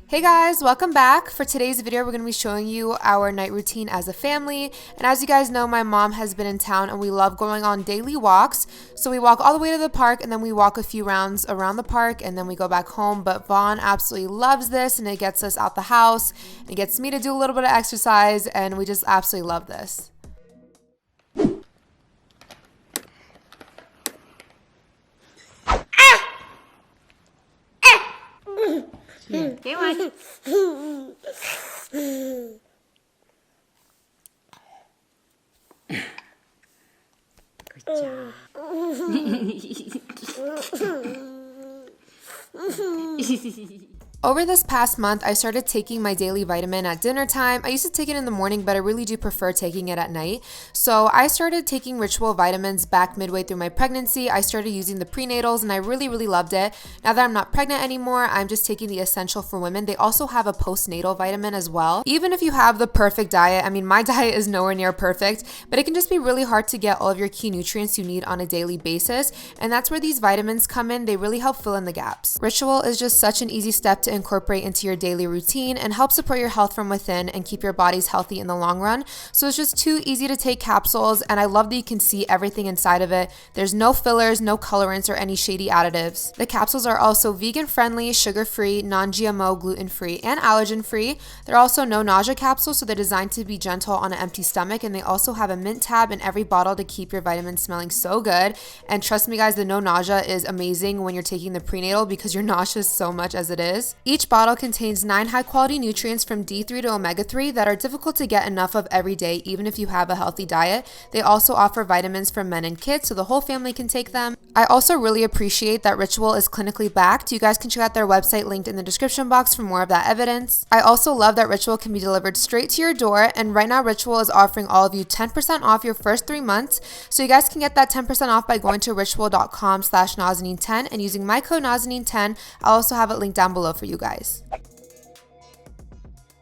Hey guys, welcome back. For today's video, we're going to be showing you our night routine as a family. And as you guys know, my mom has been in town and we love going on daily walks. So we walk all the way to the park and then we walk a few rounds around the park and then we go back home. But Vaughn absolutely loves this and it gets us out the house. It gets me to do a little bit of exercise and we just absolutely love this. Yeah. Come on. Good job. Over this past month, I started taking my daily vitamin at dinner time. I used to take it in the morning, but I really do prefer taking it at night. So I started taking Ritual vitamins back midway through my pregnancy. I started using the prenatals and I really loved it. Now that I'm not pregnant anymore, I'm just taking the Essential for Women. They also have a postnatal vitamin as well. Even if you have the perfect diet, I mean, my diet is nowhere near perfect, but it can just be really hard to get all of your key nutrients you need on a daily basis. And that's where these vitamins come in. They really help fill in the gaps. Ritual is just such an easy step to incorporate into your daily routine and help support your health from within and keep your bodies healthy in the long run. So it's just too easy to take capsules and I love that you can see everything inside of it. There's no fillers, no colorants or any shady additives. The capsules are also vegan friendly, sugar free, non-GMO, gluten free and allergen free. They're also no nausea capsules, so they're designed to be gentle on an empty stomach, and they also have a mint tab in every bottle to keep your vitamins smelling so good. And trust me guys, the no nausea is amazing when you're taking the prenatal because you're nauseous so much as it is. Each bottle contains 9 high-quality nutrients from D3 to omega-3 that are difficult to get enough of every day, even if you have a healthy diet. They also offer vitamins for men and kids, so the whole family can take them. I also really appreciate that Ritual is clinically backed. You guys can check out their website linked in the description box for more of that evidence. I also love that Ritual can be delivered straight to your door, and right now Ritual is offering all of you 10% off your first 3 months. So you guys can get that 10% off by going to ritual.com/Nazanin10 and using my code Nazanin10. I'll also have it linked down below for you guys.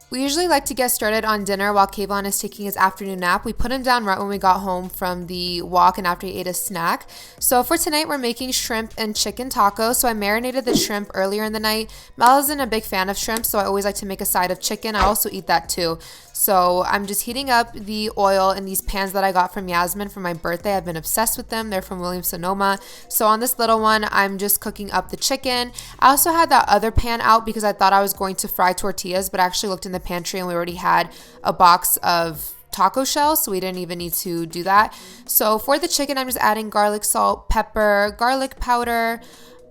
We usually like to get started on dinner while Kayvon is taking his afternoon nap. We put him down right when we got home from the walk and after he ate a snack. So for tonight, we're making shrimp and chicken tacos. So I marinated the shrimp earlier in the night. Mel isn't a big fan of shrimp, so I always like to make a side of chicken. I also eat that too. So I'm just heating up the oil in these pans that I got from Yasmin for my birthday. I've been obsessed with them. They're from Williams-Sonoma. So on this little one, I'm just cooking up the chicken. I also had that other pan out because I thought I was going to fry tortillas, but I actually looked in the pantry and we already had a box of taco shells, so we didn't even need to do that. So for the chicken, I'm just adding garlic, salt, pepper, garlic powder.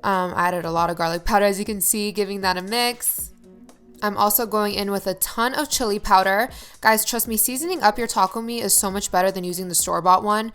I added a lot of garlic powder, as you can see, giving that a mix. I'm also going in with a ton of chili powder. Guys, trust me, seasoning up your taco meat is so much better than using the store-bought one.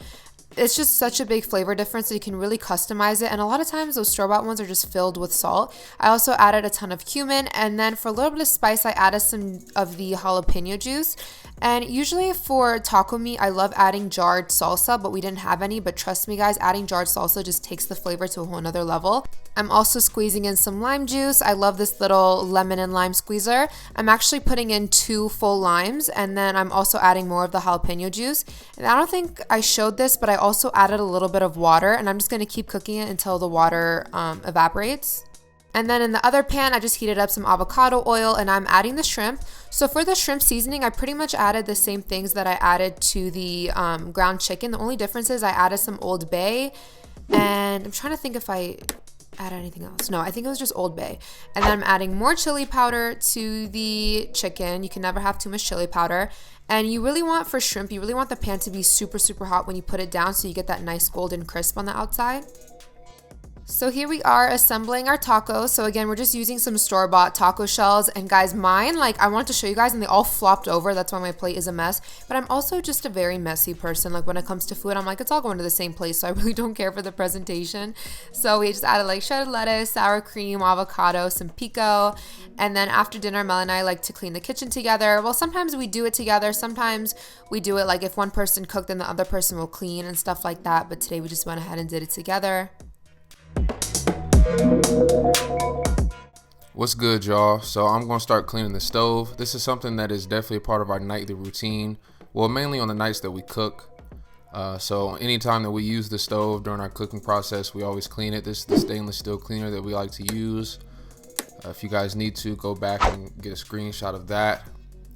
It's just such a big flavor difference that you can really customize it, and a lot of times those store-bought ones are just filled with salt. I also added a ton of cumin, and then for a little bit of spice, I added some of the jalapeno juice. And usually for taco meat, I love adding jarred salsa, but we didn't have any. But trust me guys, adding jarred salsa just takes the flavor to a whole nother level. I'm also squeezing in some lime juice. I love this little lemon and lime squeezer. I'm actually putting in 2 full limes, and then I'm also adding more of the jalapeno juice. And I don't think I showed this, but I also added a little bit of water, and I'm just gonna keep cooking it until the water evaporates. And then in the other pan, I just heated up some avocado oil and I'm adding the shrimp. So for the shrimp seasoning, I pretty much added the same things that I added to the ground chicken. The only difference is I added some Old Bay, and I'm trying to think if I add anything else. No, I think it was just Old Bay. And then I'm adding more chili powder to the chicken. You can never have too much chili powder. And you really want, for shrimp, you really want the pan to be super hot when you put it down so you get that nice golden crisp on the outside. So here we are assembling our tacos. So again, we're just using some store-bought taco shells. And guys, mine, like I wanted to show you guys and they all flopped over. That's why my plate is a mess. But I'm also just a very messy person. Like when it comes to food, I'm like, it's all going to the same place. So I really don't care for the presentation. So we just added like shredded lettuce, sour cream, avocado, some pico. And then after dinner, Mel and I like to clean the kitchen together. Well, sometimes we do it together. Sometimes we do it like if one person cooked, then the other person will clean and stuff like that. But today we just went ahead and did it together. What's good, y'all? So I'm going to start cleaning the stove. This is something that is definitely a part of our nightly routine. Well, mainly on the nights that we cook. So anytime that we use the stove during our cooking process, we always clean it. This is the stainless steel cleaner that we like to use. If you guys need to, go back and get a screenshot of that.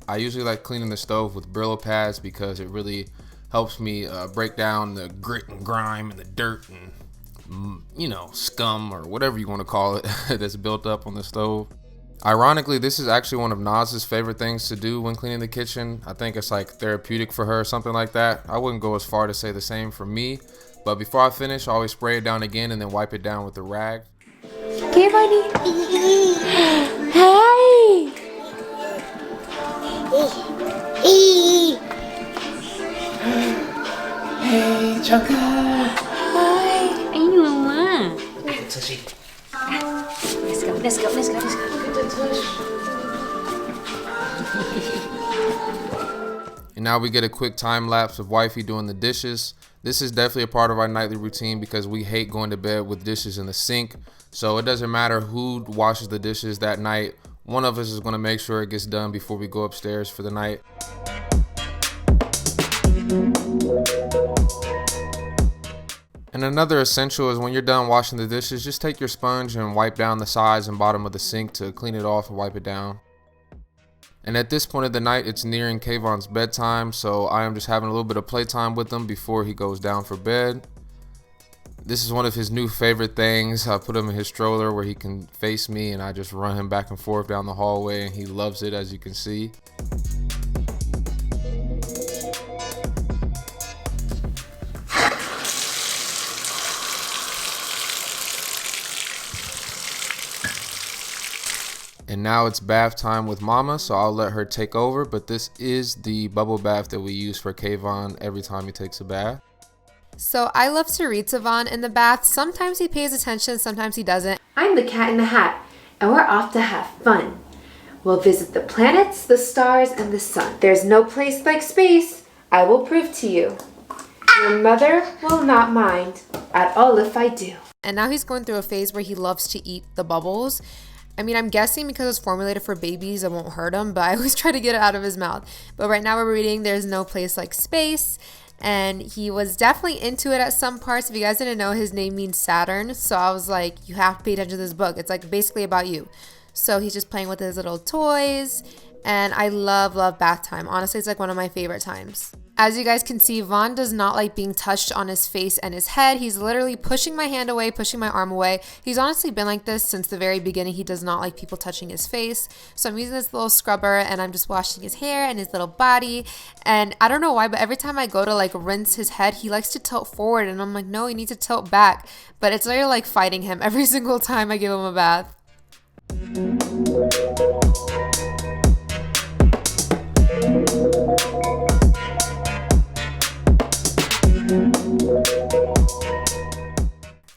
I usually like cleaning the stove with Brillo pads because it really helps me break down the grit and grime and the dirt and scum or whatever you want to call it that's built up on the stove. Ironically, this is actually one of Naz's favorite things to do when cleaning the kitchen. I think it's like therapeutic for her or something like that. I wouldn't go as far to say the same for me, but before I finish, I always spray it down again and then wipe it down with a rag. Okay, buddy. Hi. Hey, Chaka. Hi. Ay, mama. Let's go. And now we get a quick time lapse of wifey doing the dishes. This is definitely a part of our nightly routine because we hate going to bed with dishes in the sink. So it doesn't matter who washes the dishes that night. One of us is going to make sure it gets done before we go upstairs for the night. And another essential is when you're done washing the dishes, just take your sponge and wipe down the sides and bottom of the sink to clean it off and wipe it down. And at this point of the night, it's nearing Kayvon's bedtime, so I am just having a little bit of playtime with him before he goes down for bed. This is one of his new favorite things. I put him in his stroller where he can face me and I just run him back and forth down the hallway and he loves it, as you can see. And now it's bath time with Mama, so I'll let her take over. But this is the bubble bath that we use for Kayvon every time he takes a bath. So I love to read Savon in the bath. Sometimes he pays attention, sometimes he doesn't. I'm the cat in the hat, and we're off to have fun. We'll visit the planets, the stars, and the sun. There's no place like space. I will prove to you. Your mother will not mind at all if I do. And now he's going through a phase where he loves to eat the bubbles. I mean, I'm guessing because it's formulated for babies, it won't hurt him, but I always try to get it out of his mouth. But right now we're reading There's No Place Like Space, and he was definitely into it at some parts. If you guys didn't know, his name means Saturn, so I was like, you have to pay attention to this book. It's like basically about you. So he's just playing with his little toys, and I love bath time. Honestly, it's like one of my favorite times. As you guys can see, Vaughn does not like being touched on his face and his head. He's literally pushing my hand away, pushing my arm away. He's honestly been like this since the very beginning. He does not like people touching his face. So I'm using this little scrubber and I'm just washing his hair and his little body. And I don't know why, but every time I go to like rinse his head, he likes to tilt forward. And I'm like, no, you need to tilt back. But it's literally like fighting him every single time I give him a bath.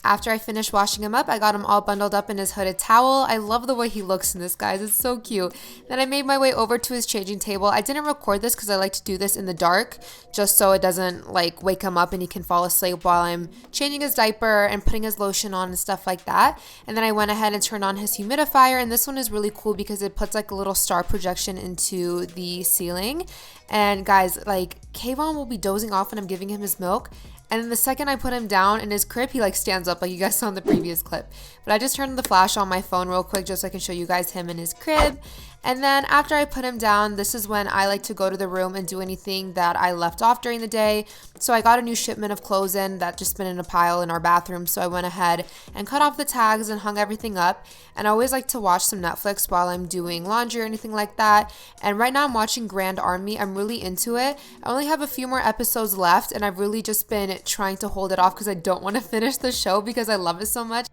After I finished washing him up, I got him all bundled up in his hooded towel. I love the way he looks in this, guys. It's so cute. Then I made my way over to his changing table. I didn't record this because I like to do this in the dark, just so it doesn't like wake him up and he can fall asleep while I'm changing his diaper and putting his lotion on and stuff like that. And then I went ahead and turned on his humidifier, and this one is really cool because it puts like a little star projection into the ceiling. And guys, like Kayvon will be dozing off when I'm giving him his milk. And then the second I put him down in his crib, he like stands up like you guys saw in the previous clip. But I just turned the flash on my phone real quick just so I can show you guys him in his crib. And then after I put him down, this is when I like to go to the room and do anything that I left off during the day. So I got a new shipment of clothes in that just been in a pile in our bathroom. So I went ahead and cut off the tags and hung everything up. And I always like to watch some Netflix while I'm doing laundry or anything like that. And right now I'm watching Grand Army. I'm really into it. I only have a few more episodes left and I've really just been trying to hold it off because I don't want to finish the show because I love it so much.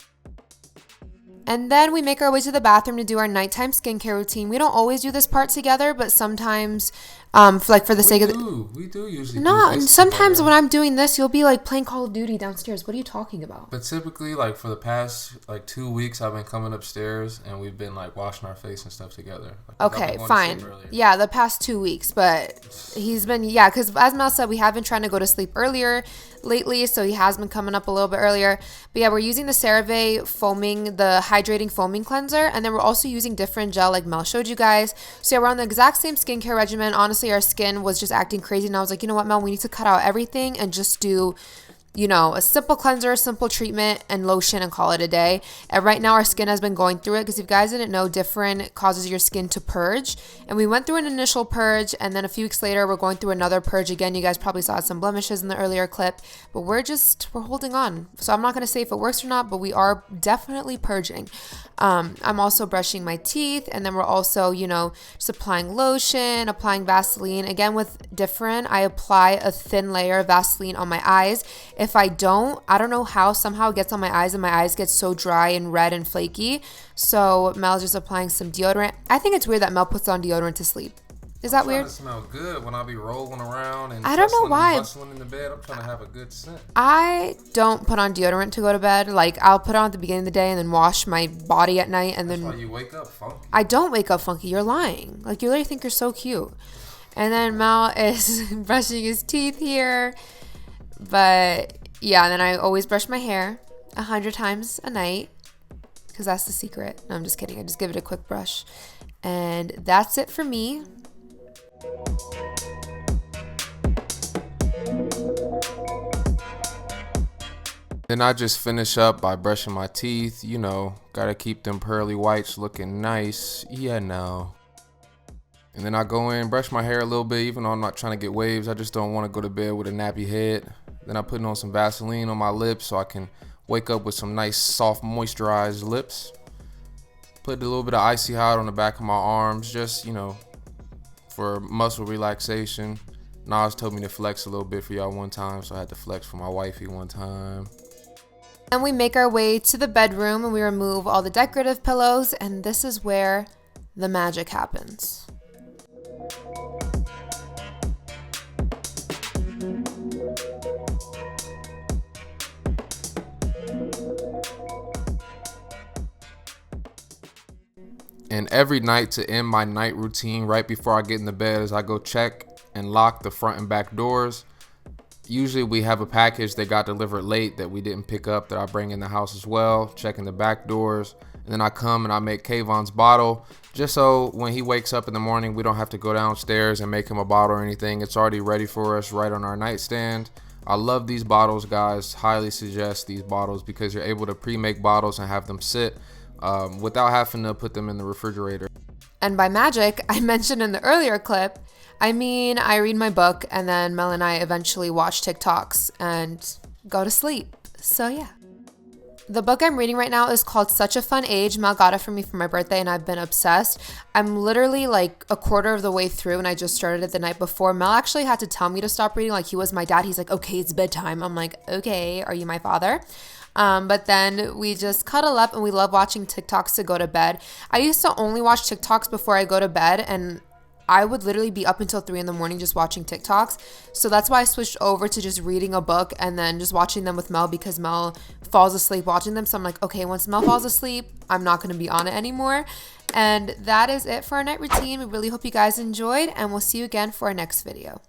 And then we make our way to the bathroom to do our nighttime skincare routine. We don't always do this part together, but sometimes, for the sake of we do usually. no, do this sometimes together. when I'm doing this, you'll be like playing Call of Duty downstairs. What are you talking about? But typically, like for the past 2 weeks, I've been coming upstairs and we've been like washing our face and stuff together. Like, 'cause I've Okay, been going to fine. sleep earlier. Yeah, the past 2 weeks, but he's been, because as Mel said, we have been trying to go to sleep earlier lately, so he has been coming up a little bit earlier. But yeah, we're using the CeraVe the hydrating foaming cleanser, and then we're also using different gel like Mel showed you guys. So yeah, we're on the exact same skincare regimen. Honestly, our skin was just acting crazy, and I was like, you know what, Mel, we need to cut out everything and just do a simple cleanser, a simple treatment, and lotion and call it a day. And right now our skin has been going through it because if you guys didn't know, different causes your skin to purge. And we went through an initial purge, and then a few weeks later we're going through another purge again. You guys probably saw some blemishes in the earlier clip, but we're holding on. So I'm not going to say if it works or not, but we are definitely purging. I'm also brushing my teeth, and then we're also, just applying lotion, applying Vaseline. Again, with different, I apply a thin layer of Vaseline on my eyes. If I don't know how, somehow it gets on my eyes and my eyes get so dry and red and flaky. So Mel's just applying some deodorant. I think it's weird that Mel puts on deodorant to sleep. Is that weird? To smell good when I be rolling around and I don't know why. Bustling in the bed. I'm trying to have a good scent. I don't put on deodorant to go to bed. Like, I'll put it on at the beginning of the day and then wash my body at night, and That's then why you wake up funky. I don't wake up funky. You're lying. Like, you literally think you're so cute. And then Mel is brushing his teeth here. But yeah, and then I always brush my hair 100 times a night because that's the secret. No, I'm just kidding. I just give it a quick brush. And that's it for me. Then I just finish up by brushing my teeth. Gotta keep them pearly whites looking nice. Yeah, no. And then I go in, brush my hair a little bit, even though I'm not trying to get waves. I just don't want to go to bed with a nappy head. Then I put on some Vaseline on my lips so I can wake up with some nice, soft, moisturized lips. Put a little bit of icy hot on the back of my arms, just, for muscle relaxation. Nas told me to flex a little bit for y'all one time, so I had to flex for my wifey one time. And we make our way to the bedroom and we remove all the decorative pillows, and this is where the magic happens. And every night to end my night routine, right before I get in the bed, is I go check and lock the front and back doors. Usually we have a package that got delivered late that we didn't pick up that I bring in the house as well, checking the back doors. And then I come and I make Kayvon's bottle just so when he wakes up in the morning, we don't have to go downstairs and make him a bottle or anything. It's already ready for us right on our nightstand. I love these bottles, guys. Highly suggest these bottles because you're able to pre-make bottles and have them sit without having to put them in the refrigerator. And by magic, I mentioned in the earlier clip, I read my book and then Mel and I eventually watch TikToks and go to sleep. So yeah. The book I'm reading right now is called Such a Fun Age. Mel got it for me for my birthday and I've been obsessed. I'm literally like a quarter of the way through and I just started it the night before. Mel actually had to tell me to stop reading like he was my dad. He's like, okay, it's bedtime. I'm like, okay, are you my father? But then we just cuddle up and we love watching TikToks to go to bed. I used to only watch TikToks before I go to bed, and I would literally be up until 3 a.m. just watching TikToks. So that's why I switched over to just reading a book and then just watching them with Mel because Mel falls asleep watching them. So I'm like, okay, once Mel falls asleep, I'm not going to be on it anymore. And that is it for our night routine. We really hope you guys enjoyed, and we'll see you again for our next video.